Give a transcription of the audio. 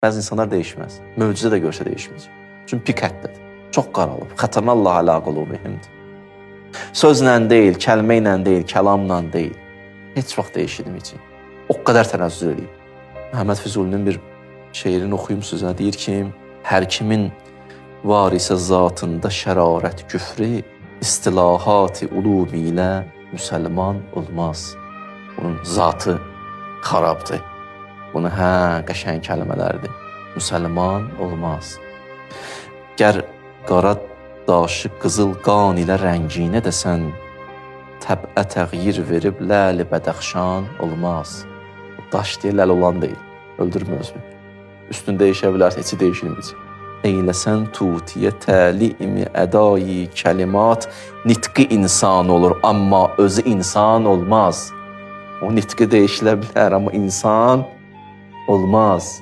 Bəzi insanlar dəyişməz. Möcüzə də görsə dəyişməyəcək. Çünki pik həddədir. Çox qaralıb. Xətəməllah alə qulubihimdir. Sözlə deyil, kəlmə ilə deyil, kəlamla deyil. Heç vaxt dəyişilməyəcək. O qədər tənəzzül edib. Məhəmməd Füzulinin bir şeirini oxuyum sözünə deyir ki, hər kimin var isə zatında şərarət küfri, istilahat-ı ulumi ilə müsəlman olmaz. Bunun zatı xarabdır. Bunu qəşəng kəlmələrdir. Müsəlman olmaz. Gər qara daşı qızıl qan ilə rənginə desən, təbə təğyir verib ləl-i bədəxşan olmaz. Daş deyə ləl olan deyil. Öldürmür özünü. Üstün dəyişə bilər, heç dəyişilməyəcək. Eyləsən tutiyə təlim-i ədayi kəlimat, nitqi insan olur, amma özü insan olmaz. O nitqi dəyişilə bilər, amma insan olmaz.